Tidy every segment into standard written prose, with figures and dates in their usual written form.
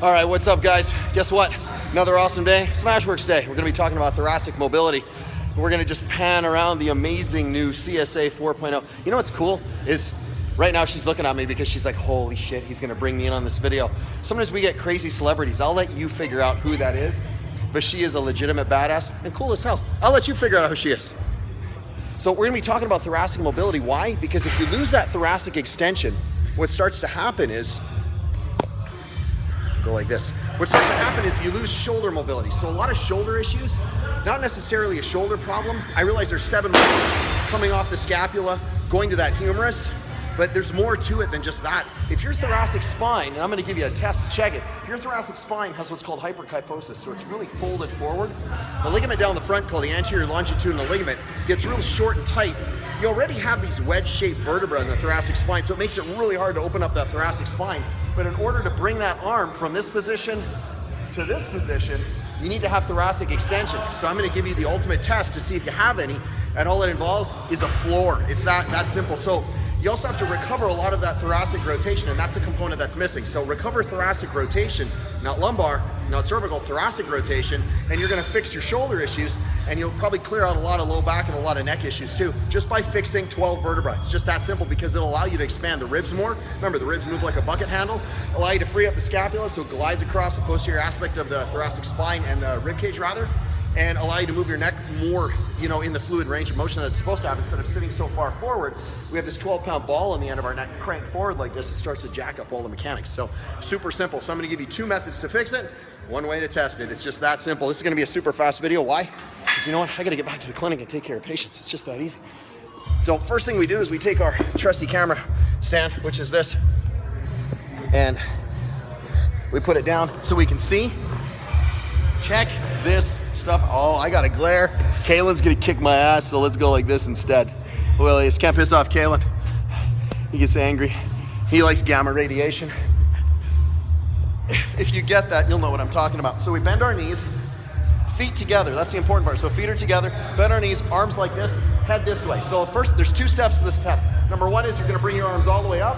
All right, what's up, guys? Guess what? Another awesome day, SmashweRx day. We're gonna be talking about thoracic mobility. We're gonna just pan around the amazing new CSA 4.0. You know what's cool is right now she's looking at me because she's like, holy shit, he's gonna bring me in on this video. Sometimes we get crazy celebrities. I'll let you figure out who that is, but she is a legitimate badass and cool as hell. I'll let you figure out who she is. So we're gonna be talking about thoracic mobility. Why? Because if you lose that thoracic extension, what starts to happen is, go like this. What starts to happen is you lose shoulder mobility. So a lot of shoulder issues, not necessarily a shoulder problem. I realize there's 7 muscles coming off the scapula, going to that humerus, but there's more to it than just that. If your thoracic spine, and I'm gonna give you a test to check it, if your thoracic spine has what's called hyperkyphosis, so it's really folded forward, the ligament down the front called the anterior longitudinal ligament gets real short and tight. You already have these wedge-shaped vertebrae in the thoracic spine, so it makes it really hard to open up that thoracic spine. But in order to bring that arm from this position to this position, you need to have thoracic extension. So I'm gonna give you the ultimate test to see if you have any, and all it involves is a floor. It's that simple. So you also have to recover a lot of that thoracic rotation, and that's a component that's missing. So recover thoracic rotation, not lumbar, not cervical, thoracic rotation, and you're gonna fix your shoulder issues, and you'll probably clear out a lot of low back and a lot of neck issues too, just by fixing 12 vertebrae. It's just that simple because it'll allow you to expand the ribs more. Remember, the ribs move like a bucket handle, allow you to free up the scapula so it glides across the posterior aspect of the thoracic spine and the rib cage rather, and allow you to move your neck more, in the fluid range of motion that it's supposed to have. Instead of sitting so far forward, we have this 12-pound ball on the end of our neck cranked forward like this. It starts to jack up all the mechanics. So super simple. So I'm gonna give you 2 methods to fix it, 1 way to test it. It's just that simple. This is gonna be a super fast video. Why? Because you know what? I gotta get back to the clinic and take care of patients. It's just that easy. So first thing we do is we take our trusty camera stand, which is this, and we put it down so we can see. Check this stuff. Oh, I got a glare. Kaylin's gonna kick my ass, so let's go like this instead. Well, you just can't piss off Kaylin. He gets angry. He likes gamma radiation. If you get that, you'll know what I'm talking about. So we bend our knees, feet together. That's the important part. So feet are together, bend our knees, arms like this, head this way. So first, there's 2 steps to this test. Number 1 is you're gonna bring your arms all the way up,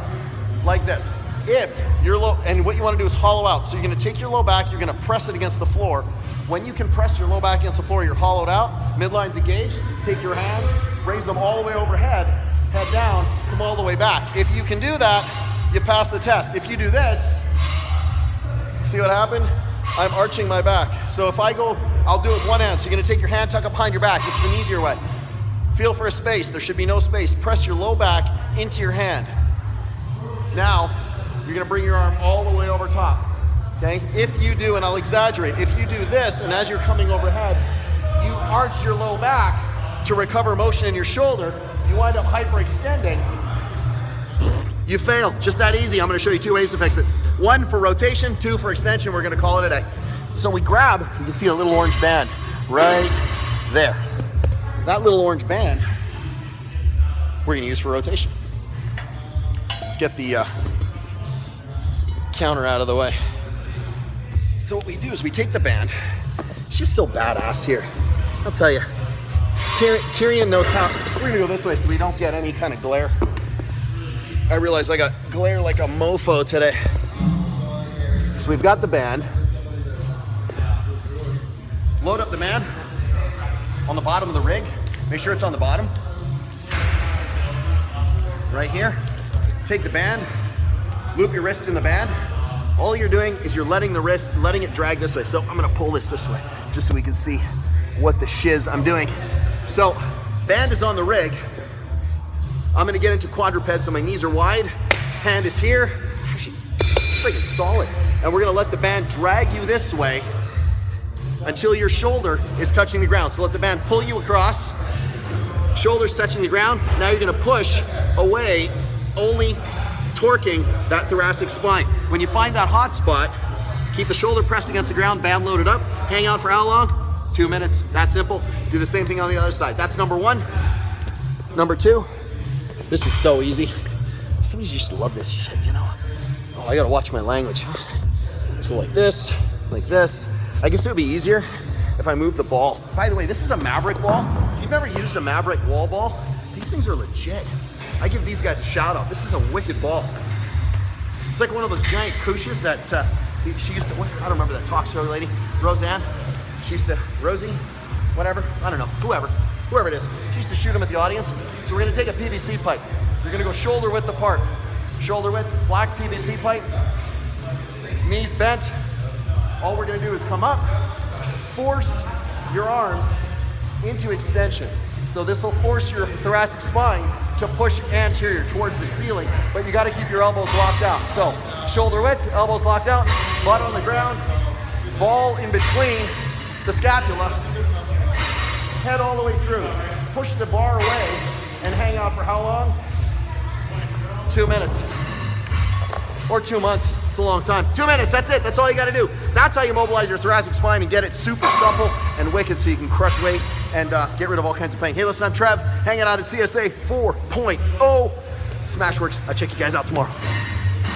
like this. If you're low, and what you wanna do is hollow out. So you're gonna take your low back, you're gonna press it against the floor. When you can press your low back against the floor, you're hollowed out, midlines engaged, take your hands, raise them all the way overhead, head down, come all the way back. If you can do that, you pass the test. If you do this, see what happened? I'm arching my back. So if I go, I'll do it with one hand. So you're gonna take your hand, tuck up behind your back. This is an easier way. Feel for a space, there should be no space. Press your low back into your hand. Now, you're gonna bring your arm all the way over top. Okay, if you do, and I'll exaggerate, if you do this, and as you're coming overhead, you arch your low back to recover motion in your shoulder, you wind up hyperextending, you fail. Just that easy. I'm gonna show you 2 ways to fix it. 1 for rotation, 2 for extension. We're gonna call it a day. So we grab, you can see a little orange band right there. That little orange band, we're gonna use for rotation. Let's get the counter out of the way. So what we do is we take the band. She's so badass here. I'll tell you. Kirian knows how. We're gonna go this way so we don't get any kind of glare. I realize I got glare like a mofo today. So we've got the band. Load up the band on the bottom of the rig. Make sure it's on the bottom. Right here. Take the band, loop your wrist in the band. All you're doing is you're letting the wrist, letting it drag this way. So I'm gonna pull this way, just so we can see what the shiz I'm doing. So, band is on the rig. I'm gonna get into quadruped, so my knees are wide, hand is here. Actually, freaking solid. And we're gonna let the band drag you this way until your shoulder is touching the ground. So let the band pull you across, shoulders touching the ground. Now you're gonna push away, only torquing that thoracic spine. When you find that hot spot, keep the shoulder pressed against the ground, band loaded up, hang out for how long? 2 minutes, that simple. Do the same thing on the other side. That's number 1. Number 2, this is so easy. Somebody just love this shit, Oh, I gotta watch my language. Let's go like this, like this. I guess it would be easier if I move the ball. By the way, this is a Maverick ball. If you've never used a Maverick wall ball, these things are legit. I give these guys a shout out. This is a wicked ball. It's like one of those giant cushions that She used to, I don't remember that talk show lady, Roseanne. She used to, Rosie, whatever, I don't know, whoever it is. She used to shoot them at the audience. So we're gonna take a PVC pipe. You're gonna go shoulder width apart. Shoulder width, black PVC pipe, knees bent. All we're gonna do is come up, force your arms into extension. So this will force your thoracic spine to push anterior towards the ceiling, but you gotta keep your elbows locked out. So shoulder width, elbows locked out, butt on the ground, ball in between the scapula, head all the way through. Push the bar away and hang out for how long? 2 minutes. Or 2 months, it's a long time. 2 minutes, that's it, that's all you gotta do. That's how you mobilize your thoracic spine and get it super supple and wicked so you can crush weight and get rid of all kinds of pain. Hey, listen, I'm Trev, hanging out at CSA 4.0. SmashweRx, I'll check you guys out tomorrow.